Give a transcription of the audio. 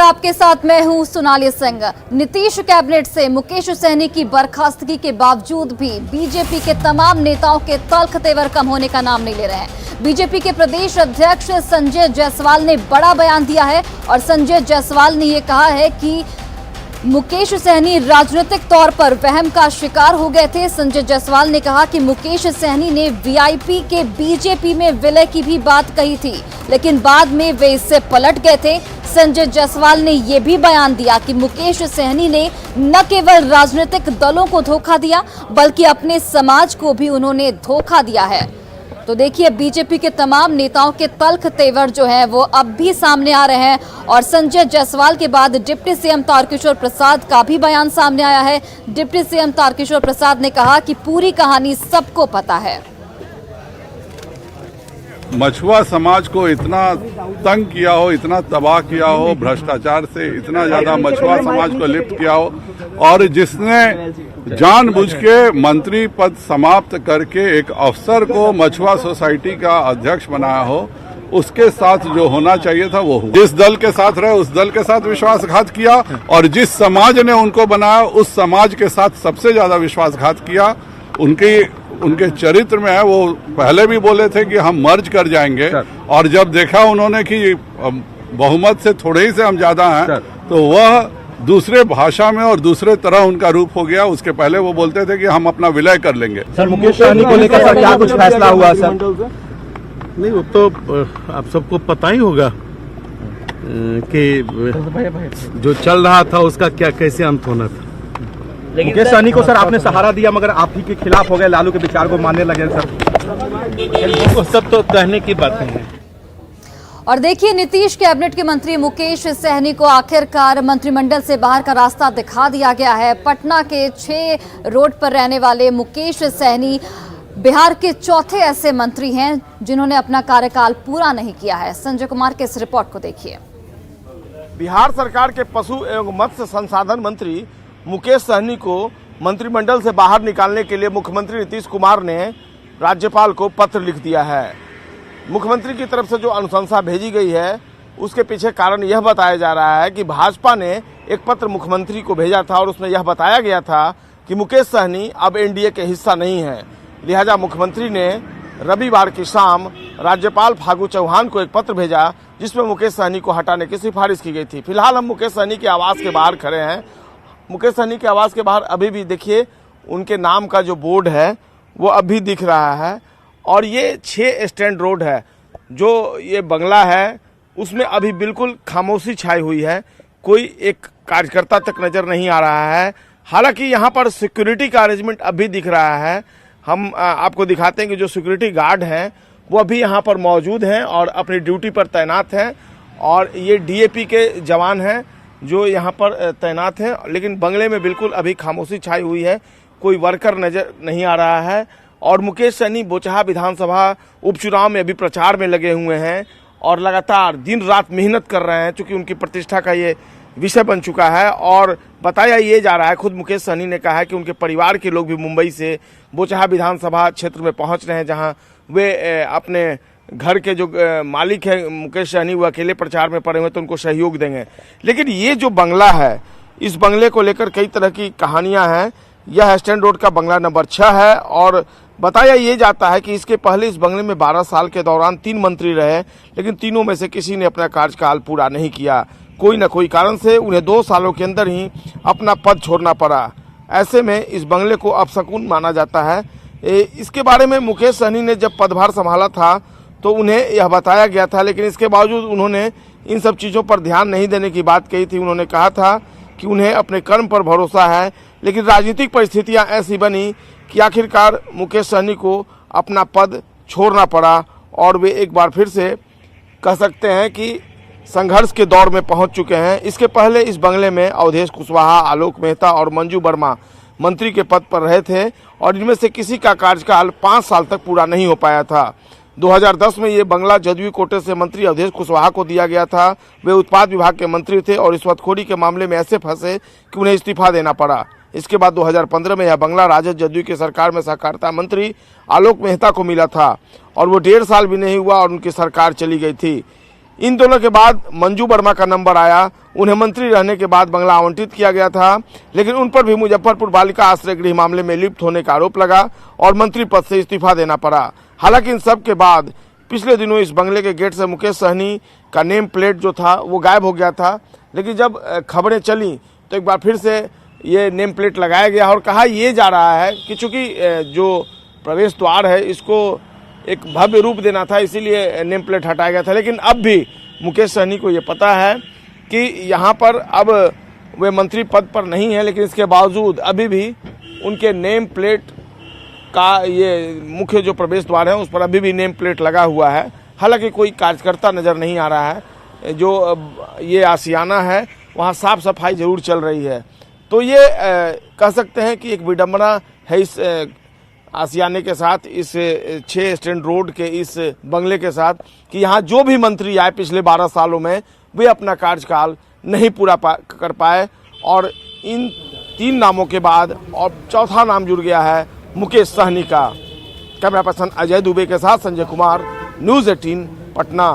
आपके साथ मैं हूं सोनाली सिंह। नीतीश कैबिनेट से मुकेश सहनी की बर्खास्तगी के बावजूद भी बीजेपी के तमाम नेताओं के तल्ख तेवर कम होने का नाम नहीं ले रहे हैं। बीजेपी के प्रदेश अध्यक्ष संजय जायसवाल ने बड़ा बयान दिया है और संजय जायसवाल ने यह कहा है कि मुकेश सहनी राजनीतिक तौर पर वहम का शिकार हो गए थे। संजय जायसवाल ने कहा कि मुकेश सहनी ने वीआईपी के बीजेपी में विलय की भी बात कही थी, लेकिन बाद में वे इससे पलट गए थे। संजय जायसवाल ने यह भी बयान दिया कि मुकेश सहनी ने न केवल राजनीतिक दलों को धोखा दिया, बल्कि अपने समाज को भी उन्होंने धोखा दिया है। तो देखिए, बीजेपी के तमाम नेताओं के तल्ख तेवर जो है वो अब भी सामने आ रहे हैं और संजय जायसवाल के बाद डिप्टी सीएम तारकिशोर प्रसाद का भी बयान सामने आया है। डिप्टी सीएम तारकिशोर प्रसाद ने कहा कि पूरी कहानी सबको पता है। मछुआ समाज को इतना तंग किया हो, इतना तबाह किया हो, भ्रष्टाचार से इतना ज्यादा मछुआ समाज को लिप्त किया हो, और जिसने जानबूझ के मंत्री पद समाप्त करके एक अफसर को मछुआ सोसाइटी का अध्यक्ष बनाया हो, उसके साथ जो होना चाहिए था वो हुआ। जिस दल के साथ रहे उस दल के साथ विश्वासघात किया, और जिस समाज ने उनको बनाया उस समाज के साथ सबसे ज्यादा विश्वासघात किया। उनके चरित्र में है, वो पहले भी बोले थे कि हम मर्ज कर जाएंगे, और जब देखा उन्होंने कि बहुमत से थोड़े ही से हम ज्यादा हैं, तो वह दूसरे भाषा में और दूसरे तरह उनका रूप हो गया। उसके पहले वो बोलते थे कि हम अपना विलय कर लेंगे। सर, मुकेश सहनी को लेकर सर क्या कुछ फैसला हुआ सर? नहीं, वो तो आप सबको पता ही होगा कि जो चल रहा था उसका क्या कैसे अंत होना था। मुकेश सहनी को सर आपने सहारा दिया, मगर आप ही के खिलाफ हो गए, लालू के विचार को मानने लगे सर। वो सब तो कहने की बातें हैं। और देखिए, नीतीश कैबिनेट के मंत्री मुकेश सहनी को आखिरकार मंत्रिमंडल से बाहर का रास्ता दिखा दिया गया है। पटना के 6 रोड पर रहने वाले मुकेश सहनी बिहार के चौथे ऐसे मंत्री हैं जिन्होंने अपना कार्यकाल पूरा नहीं किया है। संजय कुमार के इस रिपोर्ट को देखिए। बिहार सरकार के पशु एवं मत्स्य संसाधन मंत्री मुकेश सहनी को मंत्रिमंडल से बाहर निकालने के लिए मुख्यमंत्री नीतीश कुमार ने राज्यपाल को पत्र लिख दिया है। मुख्यमंत्री की तरफ से जो अनुशंसा भेजी गई है उसके पीछे कारण यह बताया जा रहा है कि भाजपा ने एक पत्र मुख्यमंत्री को भेजा था और उसमें यह बताया गया था कि मुकेश सहनी अब एनडीए के हिस्सा नहीं है। लिहाजा मुख्यमंत्री ने रविवार की शाम राज्यपाल फागू चौहान को एक पत्र भेजा जिसमें मुकेश सहनी को हटाने की सिफारिश की गई थी। फिलहाल हम मुकेश सहनी के आवास के बाहर खड़े हैं। मुकेश सहनी के आवास के बाहर अभी भी देखिए उनके नाम का जो बोर्ड है वो अभी दिख रहा है, और ये 6 स्टैंड रोड है। जो ये बंगला है उसमें अभी बिल्कुल खामोशी छाई हुई है, कोई एक कार्यकर्ता तक नजर नहीं आ रहा है। हालांकि यहाँ पर सिक्योरिटी का अरेंजमेंट अभी दिख रहा है। हम आपको दिखाते हैं कि जो सिक्योरिटी गार्ड हैं वो अभी यहाँ पर मौजूद हैं और अपनी ड्यूटी पर तैनात हैं, और ये डीएपी के जवान हैं जो यहाँ पर तैनात हैं। लेकिन बंगले में बिल्कुल अभी खामोशी छाई हुई है, कोई वर्कर नजर नहीं आ रहा है। और मुकेश सहनी बोचहा विधानसभा उपचुनाव में अभी प्रचार में लगे हुए हैं और लगातार दिन रात मेहनत कर रहे हैं, चूंकि उनकी प्रतिष्ठा का ये विषय बन चुका है। और बताया ये जा रहा है, खुद मुकेश सहनी ने कहा है कि उनके परिवार के लोग भी मुंबई से बोचहा विधानसभा क्षेत्र में पहुंच रहे हैं, जहां वे अपने घर के जो मालिक है मुकेश सहनी वो अकेले प्रचार में पड़े हुए तो उनको सहयोग देंगे। लेकिन ये जो बंगला है, इस बंगले को लेकर कई तरह की कहानियां हैं। यह स्टैंड रोड का बंगला नंबर 6 है, और बताया ये जाता है कि इसके पहले इस बंगले में 12 साल के दौरान 3 मंत्री रहे, लेकिन तीनों में से किसी ने अपना कार्यकाल पूरा नहीं किया। कोई न कोई कारण से उन्हें 2 सालों के अंदर ही अपना पद छोड़ना पड़ा। ऐसे में इस बंगले को अपशकुन माना जाता है। इसके बारे में मुकेश सहनी ने जब पदभार संभाला था तो उन्हें यह बताया गया था, लेकिन इसके बावजूद उन्होंने इन सब चीज़ों पर ध्यान नहीं देने की बात कही थी। उन्होंने कहा था कि उन्हें अपने कर्म पर भरोसा है, लेकिन राजनीतिक परिस्थितियां ऐसी बनी कि आखिरकार मुकेश सहनी को अपना पद छोड़ना पड़ा, और वे एक बार फिर से कह सकते हैं कि संघर्ष के दौर में पहुंच चुके हैं। इसके पहले इस बंगले में अवधेश कुशवाहा, आलोक मेहता और मंजू वर्मा मंत्री के पद पर रहे थे, और इनमें से किसी का कार्यकाल 5 साल तक पूरा नहीं हो पाया था। 2010 में ये बंगला जदयू कोटे से मंत्री अवधेश कुशवाहा को दिया गया था। वे उत्पाद विभाग के मंत्री थे और रिश्वतखोरी के मामले में ऐसे फंसे कि उन्हें इस्तीफा देना पड़ा। इसके बाद 2015 में यह बंगला राजद जदयू की सरकार में सहकारिता मंत्री आलोक मेहता को मिला था, और वो 1.5 साल भी नहीं हुआ और उनकी सरकार चली गई थी। इन दोनों के बाद मंजू वर्मा का नंबर आया। उन्हें मंत्री रहने के बाद बंगला आवंटित किया गया था, लेकिन उन पर भी मुजफ्फरपुर बालिका आश्रय गृह मामले में लिप्त होने का आरोप लगा और मंत्री पद से इस्तीफा देना पड़ा। हालांकि इन सब के बाद पिछले दिनों इस बंगले के गेट से मुकेश सहनी का नेम प्लेट जो था वो गायब हो गया था, लेकिन जब खबरें चली तो एक बार फिर से ये नेम प्लेट लगाया गया और कहा यह जा रहा है कि चूंकि जो प्रवेश द्वार है इसको एक भव्य रूप देना था, इसीलिए नेम प्लेट हटाया गया था। लेकिन अब भी मुकेश सहनी को ये पता है कि यहाँ पर अब वे मंत्री पद पर नहीं है, लेकिन इसके बावजूद अभी भी उनके नेम प्लेट का ये मुख्य जो प्रवेश द्वार है उस पर अभी भी नेम प्लेट लगा हुआ है। हालांकि कोई कार्यकर्ता नज़र नहीं आ रहा है। जो ये आशियाना है वहाँ साफ सफाई जरूर चल रही है। तो ये कह सकते हैं कि एक विडंबना है इस आशियाने के साथ, इस 6 स्टैंड रोड के इस बंगले के साथ, कि यहाँ जो भी मंत्री आए पिछले 12 सालों में वे अपना कार्यकाल नहीं पूरा कर पाए और इन 3 नामों के बाद और चौथा नाम जुड़ गया है मुकेश सहनी का। कैमरा पर्सन अजय दुबे के साथ संजय कुमार, न्यूज़ 18 पटना।